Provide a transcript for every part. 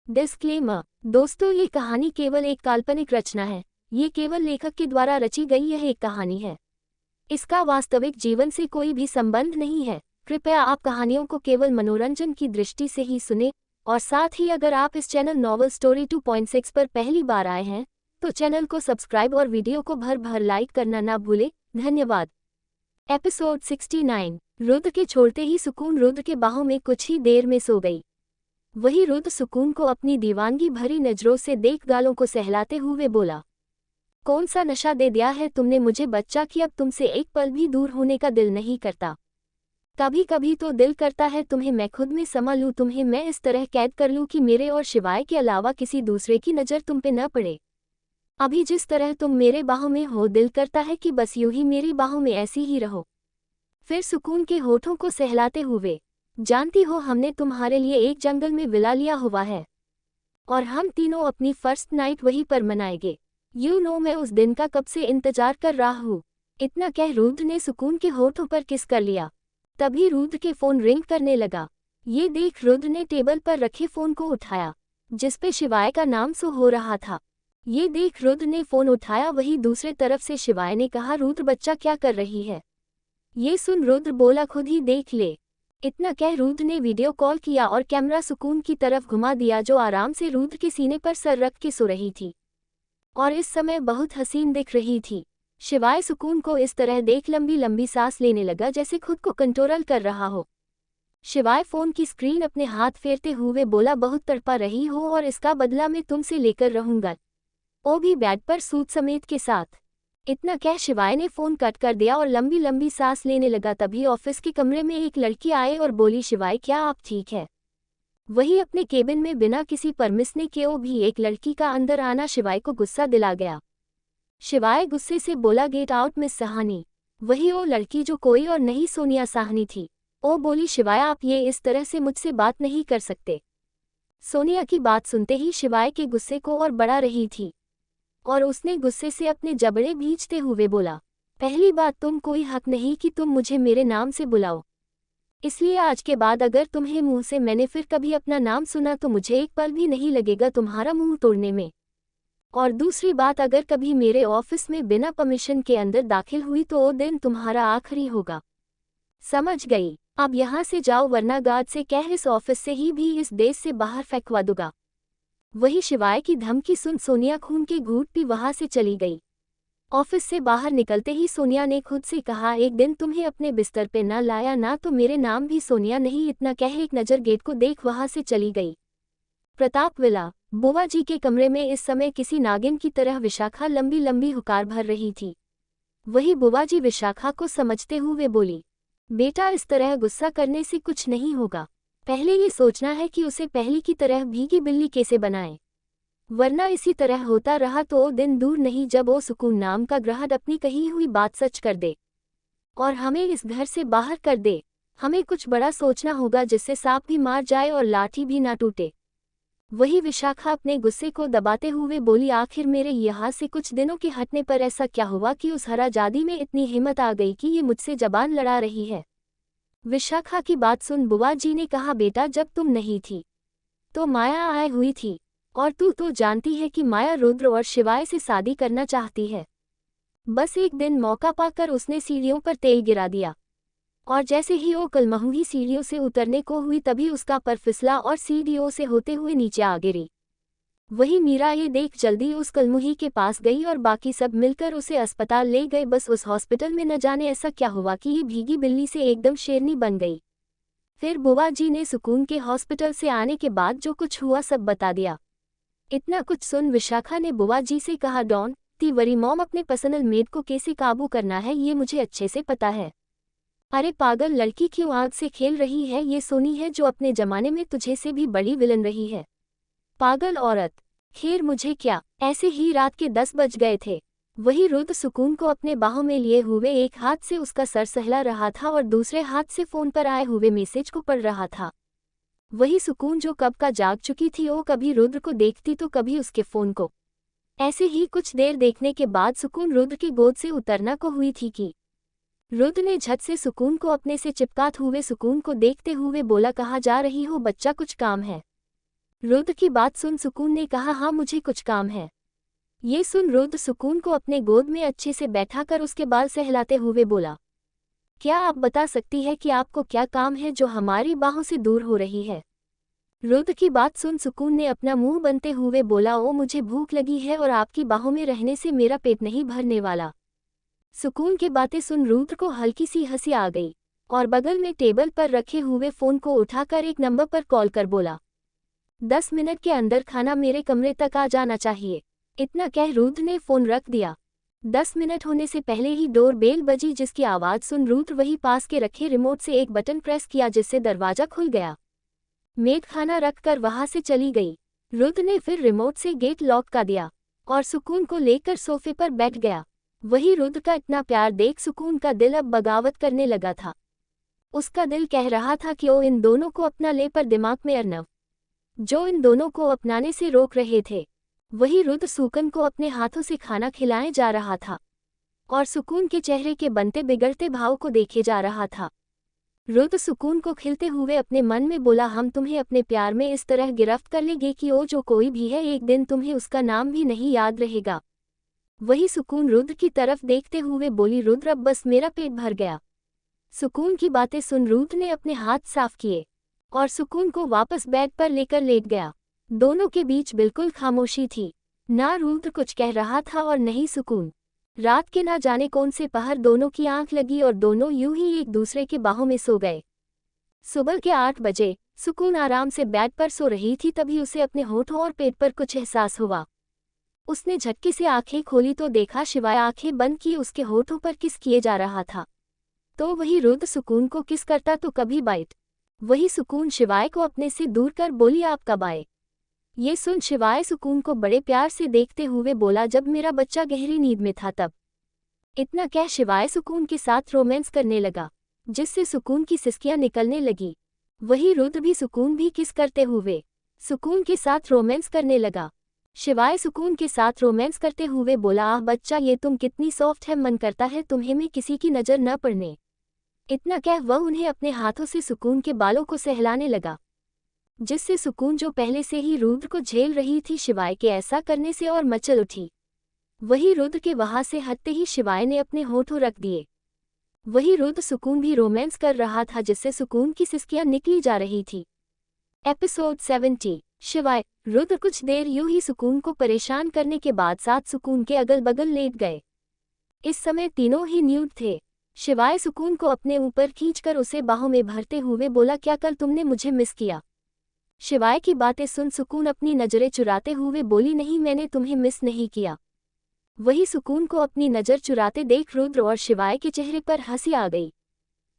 Disclaimer. दोस्तों, ये कहानी केवल एक काल्पनिक रचना है। ये केवल लेखक के द्वारा रची गई यह एक कहानी है। इसका वास्तविक जीवन से कोई भी संबंध नहीं है। कृपया आप कहानियों को केवल मनोरंजन की दृष्टि से ही सुने, और साथ ही अगर आप इस चैनल नॉवल स्टोरी 2.6 पर पहली बार आए हैं तो चैनल को सब्सक्राइब और वीडियो को भर भर लाइक करना ना भूलें। धन्यवाद। एपिसोड 69। रुद्र के छोड़ते ही सुकून रुद्र के बाहों में कुछ ही देर में सो गई। वही रुद्र सुकून को अपनी दीवानगी भरी नजरों से देख गालों को सहलाते हुए बोला, कौन सा नशा दे दिया है तुमने मुझे बच्चा कि अब तुमसे एक पल भी दूर होने का दिल नहीं करता। कभी कभी तो दिल करता है तुम्हें मैं खुद में समा लूं, तुम्हें मैं इस तरह कैद कर लूं कि मेरे और शिवाय के अलावा किसी दूसरे की नज़र तुम पे न पड़े। अभी जिस तरह तुम मेरे बाहों में हो, दिल करता है कि बस यूं ही मेरी बाहों में ऐसी ही रहो। फिर सुकून के होठों को सहलाते हुए, जानती हो हमने तुम्हारे लिए एक जंगल में विला लिया हुआ है और हम तीनों अपनी फर्स्ट नाइट वहीं पर मनाएंगे। मैं उस दिन का कब से इंतजार कर रहा हूँ। इतना कह रुद्र ने सुकून के होठों पर किस कर लिया। तभी रुद्र के फोन रिंग करने लगा। ये देख रुद्र ने टेबल पर रखे फोन को उठाया, जिसपे शिवाय का नाम शो हो रहा था। ये देख रुद्र ने फोन उठाया, वही दूसरे तरफ से शिवाय ने कहा, रुद्र बच्चा क्या कर रही है। ये सुन रुद्र बोला, खुद ही देख ले। इतना कह रुद्र ने वीडियो कॉल किया और कैमरा सुकून की तरफ घुमा दिया, जो आराम से रुद्र के सीने पर सर रख के सो रही थी और इस समय बहुत हसीन दिख रही थी। शिवाय सुकून को इस तरह देख लंबी लंबी सांस लेने लगा जैसे खुद को कंट्रोल कर रहा हो। शिवाय फोन की स्क्रीन अपने हाथ फेरते हुए बोला, बहुत तड़पा रही हो और इसका बदला मैं तुमसे लेकर रहूंगा, वो भी बेड पर सूट समेत के साथ। इतना कह शिवाय ने फोन कट कर दिया और लंबी लंबी सांस लेने लगा। तभी ऑफिस के कमरे में एक लड़की आए और बोली, शिवाय क्या आप ठीक है। वही अपने केबिन में बिना किसी परमिशन के भी एक लड़की का अंदर आना शिवाय को गुस्सा दिला गया। शिवाय गुस्से से बोला, गेट आउट मिस सहानी। वही वो लड़की जो कोई और नहीं सोनिया साहनी थी। वो बोली, शिवाय आप ये इस तरह से मुझसे बात नहीं कर सकते। सोनिया की बात सुनते ही शिवाय के गुस्से को और बढ़ा रही थी और उसने गुस्से से अपने जबड़े भींचते हुए बोला, पहली बात तुम कोई हक नहीं कि तुम मुझे मेरे नाम से बुलाओ, इसलिए आज के बाद अगर तुम्हें मुंह से मैंने फिर कभी अपना नाम सुना तो मुझे एक पल भी नहीं लगेगा तुम्हारा मुंह तोड़ने में। और दूसरी बात, अगर कभी मेरे ऑफिस में बिना परमिशन के अंदर दाखिल हुई तो वो दिन तुम्हारा आखिरी होगा। समझ गई? अब यहाँ से जाओ, वरना गार्ड से कह इस ऑफिस से ही भी इस देश से बाहर फेंकवा दूंगा। वही शिवाय की धमकी सुन सोनिया खून के घूंट पी वहां से चली गई। ऑफिस से बाहर निकलते ही सोनिया ने खुद से कहा, एक दिन तुम्हें अपने बिस्तर पे न लाया ना तो मेरे नाम भी सोनिया नहीं। इतना कह एक नज़र गेट को देख वहां से चली गई। प्रताप विला। बुआ जी के कमरे में इस समय किसी नागिन की तरह विशाखा लंबी लंबी हुकार भर रही थी। वही बुआ जी विशाखा को समझते हुए बोली, बेटा इस तरह गुस्सा करने से कुछ नहीं होगा। पहले ये सोचना है कि उसे पहली की तरह भीगी बिल्ली कैसे बनाए, वरना इसी तरह होता रहा तो वो दिन दूर नहीं जब वो सुकून नाम का ग्रहण अपनी कही हुई बात सच कर दे और हमें इस घर से बाहर कर दे। हमें कुछ बड़ा सोचना होगा जिससे सांप भी मार जाए और लाठी भी ना टूटे। वही विशाखा अपने गुस्से को दबाते हुए बोली, आखिर मेरे यहाँ से कुछ दिनों के हटने पर ऐसा क्या हुआ कि उस हराजादी में इतनी हिम्मत आ गई कि ये मुझसे जबान लड़ा रही है। विशाखा की बात सुन बुआ जी ने कहा, बेटा जब तुम नहीं थी तो माया आई हुई थी और तू तो जानती है कि माया रुद्र और शिवाय से शादी करना चाहती है। बस एक दिन मौका पाकर उसने सीढ़ियों पर तेल गिरा दिया और जैसे ही वो कलमहुई सीढ़ियों से उतरने को हुई तभी उसका पर फिसला और सीढ़ियों से होते हुए नीचे आ गिरी। वही मीरा ये देख जल्दी उस कलमुही के पास गई और बाकी सब मिलकर उसे अस्पताल ले गए। बस उस हॉस्पिटल में न जाने ऐसा क्या हुआ कि ये भीगी बिल्ली से एकदम शेरनी बन गई। फिर बुआ जी ने सुकून के हॉस्पिटल से आने के बाद जो कुछ हुआ सब बता दिया। इतना कुछ सुन विशाखा ने बुआ जी से कहा, डॉन ती वरी मॉम, अपने पर्सनल मेड को कैसे काबू करना है ये मुझे अच्छे से पता है। अरे पागल लड़की, क्यों आग से खेल रही है। ये सोनी है जो अपने जमाने में तुझे से भी बड़ी विलन रही है। पागल औरत। खैर मुझे क्या, ऐसे ही रात के 10 बज गए थे। वही रुद्र सुकून को अपने बाहों में लिए हुए एक हाथ से उसका सर सहला रहा था और दूसरे हाथ से फोन पर आए हुए मैसेज को पढ़ रहा था। वही सुकून जो कब का जाग चुकी थी, वो कभी रुद्र को देखती तो कभी उसके फोन को। ऐसे ही कुछ देर देखने के बाद सुकून रुद्र की गोद से उतरना को हुई थी कि रुद्र ने झट से सुकून को अपने से चिपकाते हुए सुकून को देखते हुए बोला, कहाँ जा रही हो बच्चा, कुछ काम है। रुद्र की बात सुन सुकून ने कहा, हाँ मुझे कुछ काम है। ये सुन रुद्र सुकून को अपने गोद में अच्छे से बैठाकर उसके बाल सहलाते हुए बोला, क्या आप बता सकती है कि आपको क्या काम है जो हमारी बाहों से दूर हो रही है? रुद्र की बात सुन सुकून ने अपना मुंह बनते हुए बोला, ओ मुझे भूख लगी है और आपकी बाहों में रहने से मेरा पेट नहीं भरने वाला। सुकून की बातें सुन रुद्र को हल्की सी हंसी आ गई और बगल में टेबल पर रखे हुए फोन को उठाकर एक नंबर पर कॉल कर बोला, 10 मिनट के अंदर खाना मेरे कमरे तक आ जाना चाहिए। इतना कह रुद्र ने फोन रख दिया। 10 मिनट होने से पहले ही डोर बेल बजी, जिसकी आवाज़ सुन रुद्र वही पास के रखे रिमोट से एक बटन प्रेस किया जिससे दरवाजा खुल गया। मेड खाना रखकर वहां से चली गई। रुद्र ने फिर रिमोट से गेट लॉक कर दिया और सुकून को लेकर सोफे पर बैठ गया। वही रुद्र का इतना प्यार देख सुकून का दिल अब बगावत करने लगा था। उसका दिल कह रहा था कि वो इन दोनों को अपना ले, पर दिमाग में अर्नव जो इन दोनों को अपनाने से रोक रहे थे। वही रुद्र सुकून को अपने हाथों से खाना खिलाए जा रहा था और सुकून के चेहरे के बनते बिगड़ते भाव को देखे जा रहा था। रुद्र सुकून को खिलते हुए अपने मन में बोला, हम तुम्हें अपने प्यार में इस तरह गिरफ्त कर लेंगे कि वो जो कोई भी है एक दिन तुम्हें उसका नाम भी नहीं याद रहेगा। वही सुकून रुद्र की तरफ देखते हुए बोली, रुद्र अब बस मेरा पेट भर गया। सुकून की बातें सुन रुद्र ने अपने हाथ साफ किए और सुकून को वापस बेड पर लेकर लेट गया। दोनों के बीच बिल्कुल खामोशी थी। ना रुद्र कुछ कह रहा था और नहीं सुकून। रात के ना जाने कौन से पहर दोनों की आंख लगी और दोनों यूं ही एक दूसरे के बाहों में सो गए। सुबह के 8 बजे सुकून आराम से बेड पर सो रही थी, तभी उसे अपने होठों और पेट पर कुछ एहसास हुआ। उसने झटके से आंखें खोली तो देखा शिवाय आंखें बंद किए उसके होठों पर किस किए जा रहा था। तो वही रुद्र सुकून को किस करता तो कभी बाइट। वही सुकून शिवाय को अपने से दूर कर बोली, आप कब आए? ये सुन शिवाय सुकून को बड़े प्यार से देखते हुए बोला, जब मेरा बच्चा गहरी नींद में था तब। इतना कह शिवाय सुकून के साथ रोमांस करने लगा, जिससे सुकून की सिसकियां निकलने लगी। वही रुद्र भी सुकून भी किस करते हुए सुकून के साथ रोमांस करने लगा। शिवाय सुकून के साथ रोमांस करते हुए बोला, आह बच्चा ये तुम कितनी सॉफ्ट है, मन करता है तुम्हें में किसी की नज़र न पड़ने। इतना कह वह उन्हें अपने हाथों से सुकून के बालों को सहलाने लगा, जिससे सुकून जो पहले से ही रुद्र को झेल रही थी शिवाय के ऐसा करने से और मचल उठी। वही रुद्र के वहां से हटते ही शिवाय ने अपने होठों रख दिए। वही रुद्र सुकून भी रोमांस कर रहा था, जिससे सुकून की सिसकियां निकली जा रही थी। एपिसोड 70 शिवाय। रुद्र कुछ देर यूं ही सुकून को परेशान करने के बाद साथ सुकून के अगल बगल लेट गए। इस समय तीनों ही न्यूड थे। शिवाय सुकून को अपने ऊपर खींचकर उसे बाहों में भरते हुए बोला, क्या कल तुमने मुझे मिस किया? शिवाय की बातें सुन सुकून अपनी नजरें चुराते हुए बोली, नहीं मैंने तुम्हें मिस नहीं किया। वही सुकून को अपनी नज़र चुराते देख रुद्र और शिवाय के चेहरे पर हंसी आ गई।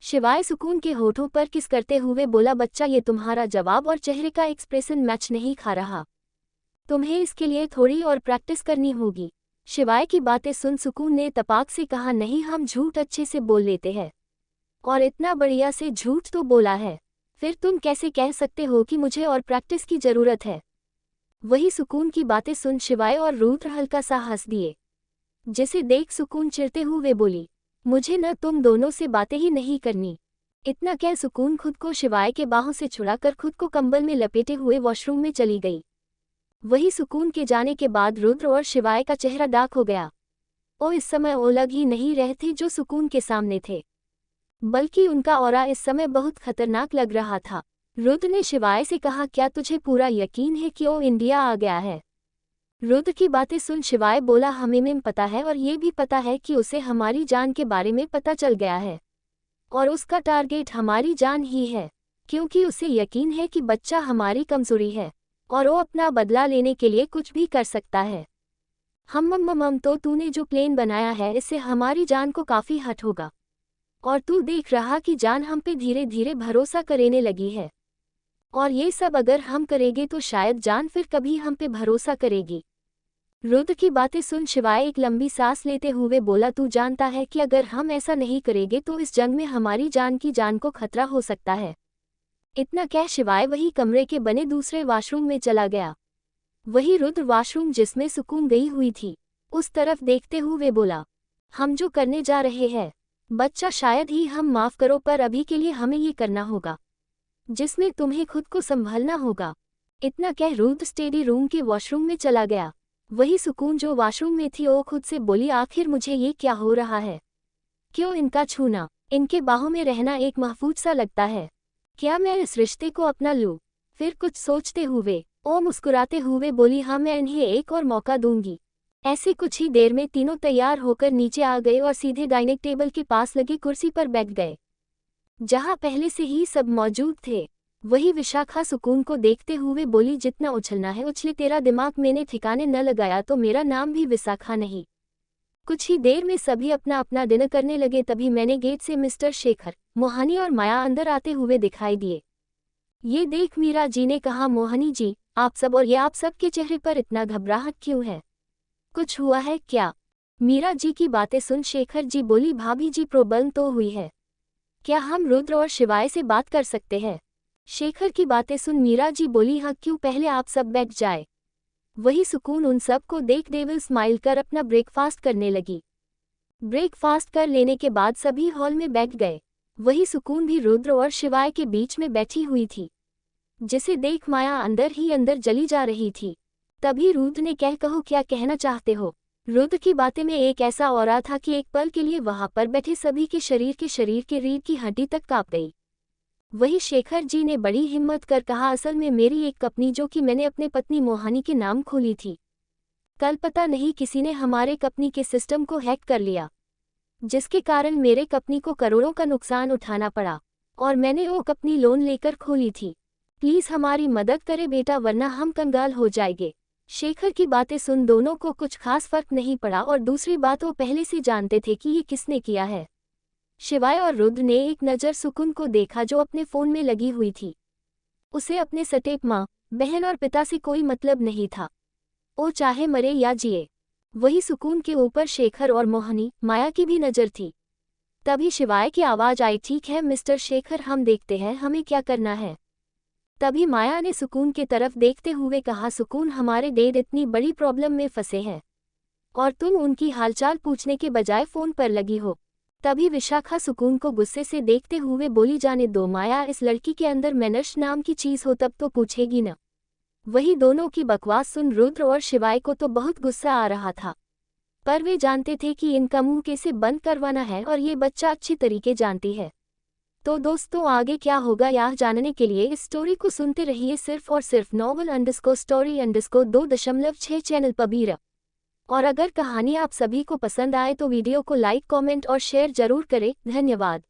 शिवाय सुकून के होठों पर किस करते हुए बोला, बच्चा ये तुम्हारा जवाब और चेहरे का एक्सप्रेशन मैच नहीं खा रहा, तुम्हें इसके लिए थोड़ी और प्रैक्टिस करनी होगी। शिवाय की बातें सुन सुकून ने तपाक से कहा, नहीं हम झूठ अच्छे से बोल लेते हैं और इतना बढ़िया से झूठ तो बोला है, फिर तुम कैसे कह सकते हो कि मुझे और प्रैक्टिस की जरूरत है? वही सुकून की बातें सुन शिवाय और रुद्र हल्का सा हंस दिए, जिसे देख सुकून चिढ़ते हुए बोली, मुझे न तुम दोनों से बातें ही नहीं करनी। इतना कह सुकून खुद को शिवाय के बाहों से छुड़ाकर खुद को कंबल में लपेटे हुए वॉशरूम में चली गई। वही सुकून के जाने के बाद रुद्र और शिवाय का चेहरा डार्क हो गया। वो इस समय वो लग ही नहीं रहे थे जो सुकून के सामने थे, बल्कि उनका ऑरा इस समय बहुत खतरनाक लग रहा था। रुद्र ने शिवाय से कहा, क्या तुझे पूरा यकीन है कि वो इंडिया आ गया है? रुद्र की बातें सुन शिवाय बोला, हमें पता है और ये भी पता है कि उसे हमारी जान के बारे में पता चल गया है और उसका टारगेट हमारी जान ही है, क्योंकि उसे यकीन है कि बच्चा हमारी कमजोरी है और वो अपना बदला लेने के लिए कुछ भी कर सकता है। हम तो तूने जो प्लेन बनाया है इससे हमारी जान को काफ़ी हट होगा और तू देख रहा कि जान हम पे धीरे धीरे भरोसा करने लगी है और ये सब अगर हम करेंगे तो शायद जान फिर कभी हम पे भरोसा करेगी। रुद्र की बातें सुन शिवाय एक लंबी सांस लेते हुए बोला, तू जानता है कि अगर हम ऐसा नहीं करेंगे तो इस जंग में हमारी जान को खतरा हो सकता है। इतना कह शिवाय वही कमरे के बने दूसरे वॉशरूम में चला गया। वही रुद्र वॉशरूम जिसमें सुकून गई हुई थी उस तरफ देखते हुए बोला, हम जो करने जा रहे हैं बच्चा शायद ही हम माफ करो, पर अभी के लिए हमें ये करना होगा जिसमें तुम्हें खुद को संभलना होगा। इतना कह रुद्र स्टडी रूम के वॉशरूम में चला गया। वही सुकून जो वॉशरूम में थी वो खुद से बोली, आखिर मुझे ये क्या हो रहा है? क्यों इनका छूना, इनके बाहों में रहना एक महफूज सा लगता है। क्या मैं इस रिश्ते को अपना लूं? फिर कुछ सोचते हुए ओ मुस्कुराते हुए बोली, हाँ मैं इन्हें एक और मौका दूंगी। ऐसे कुछ ही देर में तीनों तैयार होकर नीचे आ गए और सीधे डाइनिंग टेबल के पास लगी कुर्सी पर बैठ गए, जहां पहले से ही सब मौजूद थे। वही विशाखा सुकून को देखते हुए बोली, जितना उछलना है उछले, तेरा दिमाग मैंने ठिकाने न लगाया तो मेरा नाम भी विशाखा नहीं। कुछ ही देर में सभी अपना अपना डिनर करने लगे। तभी मैंने गेट से मिस्टर शेखर, मोहानी और माया अंदर आते हुए दिखाई दिए। ये देख मीरा जी ने कहा, मोहानी जी आप सब, और ये आप सब के चेहरे पर इतना घबराहट क्यों है? कुछ हुआ है क्या? मीरा जी की बातें सुन शेखर जी बोली, भाभी जी प्रॉब्लम तो हुई है। क्या हम रुद्र और शिवाय से बात कर सकते हैं? शेखर की बातें सुन मीरा जी बोली, हाँ क्यों, पहले आप सब बैठ जाए। वही सुकून उन सब को देख डेविल स्माइल कर अपना ब्रेकफास्ट करने लगी। ब्रेकफास्ट कर लेने के बाद सभी हॉल में बैठ गए। वही सुकून भी रुद्र और शिवाय के बीच में बैठी हुई थी, जिसे देख माया अंदर ही अंदर जली जा रही थी। तभी रुद्र ने कहो क्या कहना चाहते हो? रुद्र की बातें में एक ऐसा ऑरा था कि एक पल के लिए वहां पर बैठे सभी के शरीर के रीढ़ की हड्डी तक कांप गई। वही शेखर जी ने बड़ी हिम्मत कर कहा, असल में मेरी एक कंपनी जो कि मैंने अपने पत्नी मोहानी के नाम खोली थी, कल पता नहीं किसी ने हमारे कंपनी के सिस्टम को हैक कर लिया, जिसके कारण मेरे कंपनी को करोड़ों का नुकसान उठाना पड़ा, और मैंने वो कंपनी लोन लेकर खोली थी। प्लीज हमारी मदद करे बेटा, वरना हम कंगाल हो जाएंगे। शेखर की बातें सुन दोनों को कुछ खास फर्क नहीं पड़ा, और दूसरी बात वो पहले से जानते थे कि ये किसने किया है। शिवाय और रुद्र ने एक नज़र सुकून को देखा जो अपने फोन में लगी हुई थी। उसे अपने सटेप माँ, बहन और पिता से कोई मतलब नहीं था, वो चाहे मरे या जिए। वही सुकून के ऊपर शेखर और मोहनी, माया की भी नज़र थी। तभी शिवाय की आवाज़ आई, ठीक है मिस्टर शेखर, हम देखते हैं हमें क्या करना है। तभी माया ने सुकून के तरफ देखते हुए कहा, सुकून हमारे डैड इतनी बड़ी प्रॉब्लम में फंसे हैं और तुम उनकी हालचाल पूछने के बजाय फ़ोन पर लगी हो। तभी विशाखा सुकून को गुस्से से देखते हुए बोली, जाने दो माया, इस लड़की के अंदर मैनर्स नाम की चीज़ हो तब तो पूछेगी न। वही दोनों की बकवास सुन रुद्र और शिवाय को तो बहुत गुस्सा आ रहा था, पर वे जानते थे कि इनका मुंह कैसे बंद करवाना है और ये बच्चा अच्छी तरीके जानती है। तो दोस्तों आगे क्या होगा यह जानने के लिए इस स्टोरी को सुनते रहिए सिर्फ और सिर्फ novel_story_2.6 चैनल पर भी। और अगर कहानी आप सभी को पसंद आए तो वीडियो को लाइक, कमेंट और शेयर जरूर करें। धन्यवाद।